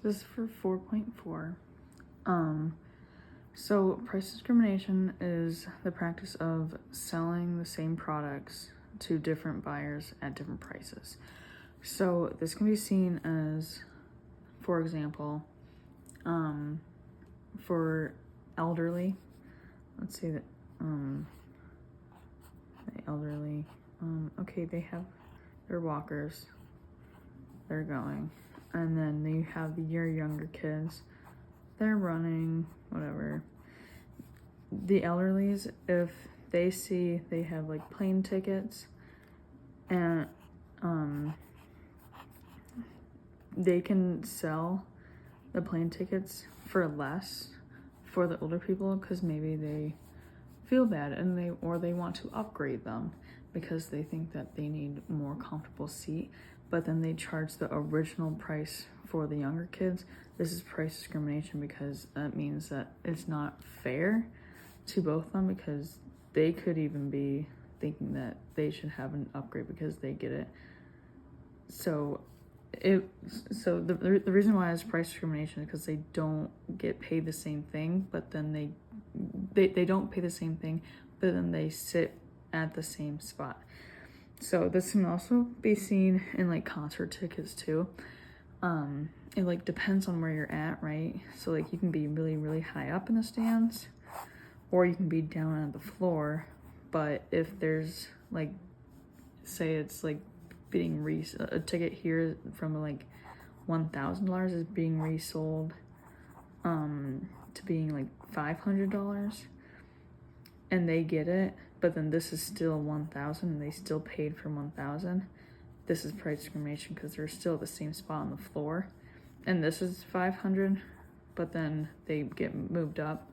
This is for 4.4. So price discrimination is the practice of selling the same products to different buyers at different prices. So this can be seen as, for example, for elderly, let's say that the elderly, okay, they have their walkers, they're going, and then you have your younger kids, they're running, whatever. The elderlies, if they see they have like plane tickets and they can sell the plane tickets for less for the older people because maybe they feel bad and they want to upgrade them because they think that they need more comfortable seat, but then they charge the original price for the younger kids. This is price discrimination because that means that it's not fair to both of them because they could even be thinking that they should have an upgrade because they get it. So the reason why it's price discrimination is because they don't get paid the same thing, but then they don't pay the same thing, but then they sit at the same spot. So this can also be seen in like concert tickets too. It like depends on where you're at, right? So like you can be really, really high up in the stands, or you can be down on the floor. But if there's like, say it's like being a ticket here from like $1,000 is being resold to being like $500, and they get it, but then this is still 1,000 and they still paid for 1,000. This is price discrimination because they're still at the same spot on the floor, and this is 500, but then they get moved up.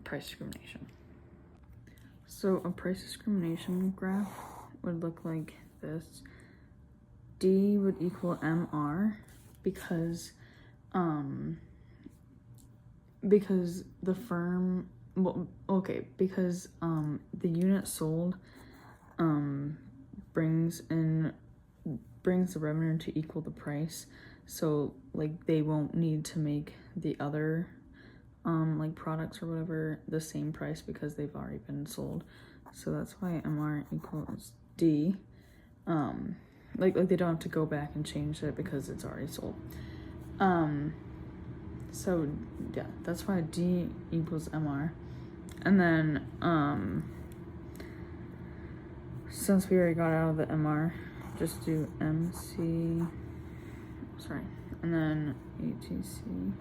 Price discrimination. So a price discrimination graph would look like this. D would equal MR because the firm, because the unit sold brings the revenue to equal the price. So like they won't need to make the other like products or whatever the same price because they've already been sold. So that's why MR equals D. Like they don't have to go back and change it because it's already sold. So yeah, that's why D equals MR. And then since we already got out of the MR, just do MC, and then ATC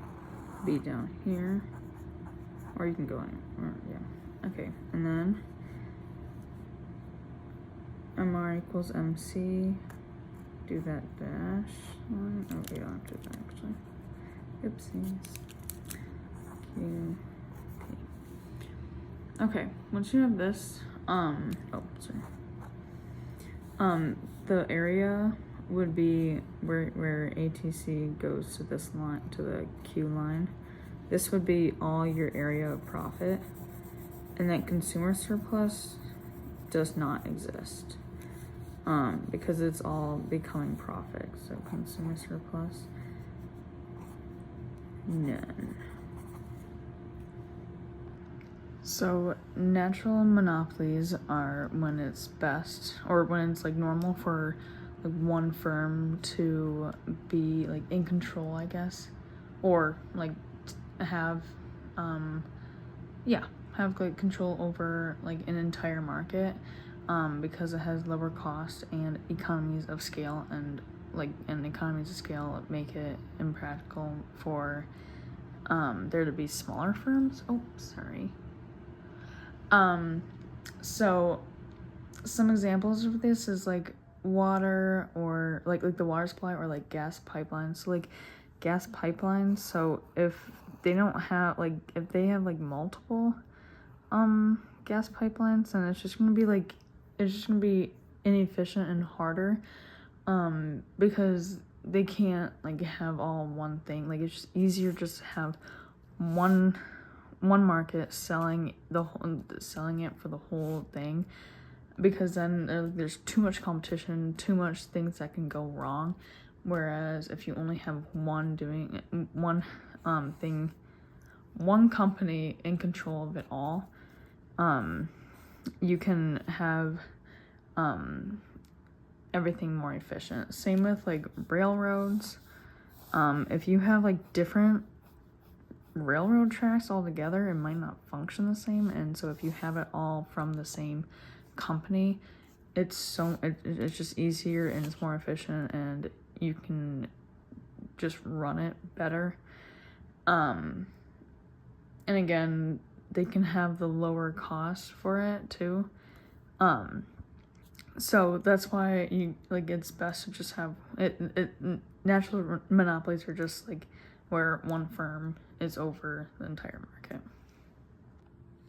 be down here, or you can go in, or yeah, okay, and then MR equals MC, do that dash line, oh we don't have to actually, oopsies, Q, P. Okay, once you have this, the area would be where ATC goes to this line, to the Q line. This would be all your area of profit, and that consumer surplus does not exist because it's all becoming profit. So consumer surplus, none. So natural monopolies are when it's best, or when it's like normal for like one firm to be like in control, I guess, or like have like control over like an entire market because it has lower cost and economies of scale, and economies of scale make it impractical for there to be smaller firms. So some examples of this is like water, or like the water supply, or like gas pipelines. So like gas pipelines, so if they don't have if they have like multiple gas pipelines, then it's just gonna be inefficient and harder because they can't like have all one thing. Like it's just easier just to have one market selling it for the whole thing, because then there's too much competition, too much things that can go wrong Whereas if you only have one thing, one company in control of it all, you can have everything more efficient. Same with like railroads. If you have like different railroad tracks all together, it might not function the same. And so if you have it all from the same company, it's just easier and it's more efficient, and you can just run it better. And again, they can have the lower cost for it too. So that's why it's best to just have it. Natural monopolies are just like where one firm is over the entire market.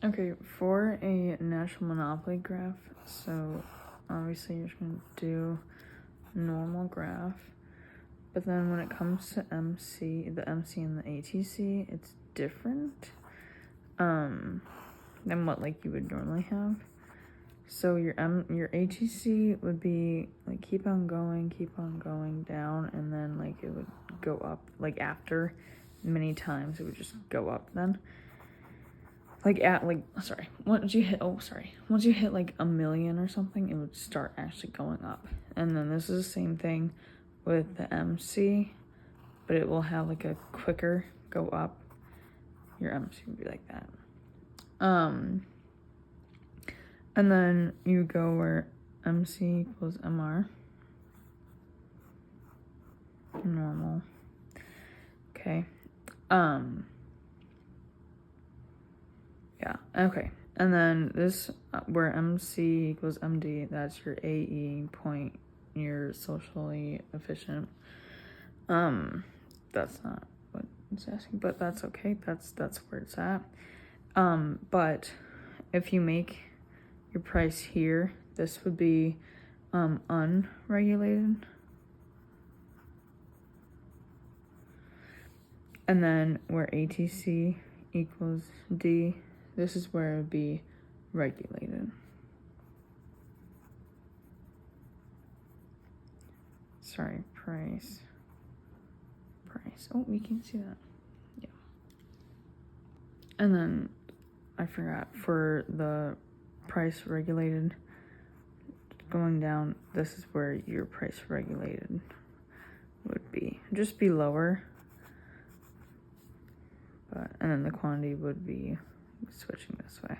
Okay, for a natural monopoly graph, so obviously you're just gonna do normal graph, but then when it comes to the MC and the ATC, it's different than what like you would normally have. So your ATC would be like keep on going down, and then like it would go up, like after many times it would just go up then. Once you hit like 1 million or something, it would start actually going up. And then this is the same thing with the MC, but it will have like a quicker go up. Your MC would be like that. And then you go where MC equals MR. Normal. Okay. Yeah, okay. And then this, where MC equals MD, that's your AE point, your socially efficient. That's not what it's asking, but that's okay. That's where it's at. But if you make your price here, this would be unregulated. And then where ATC equals D, this is where it would be regulated. Sorry, price. Oh, we can see that. Yeah. And then I forgot, for the price regulated going down, this is where your price regulated would be. Just be lower. And then the quantity would be switching this way.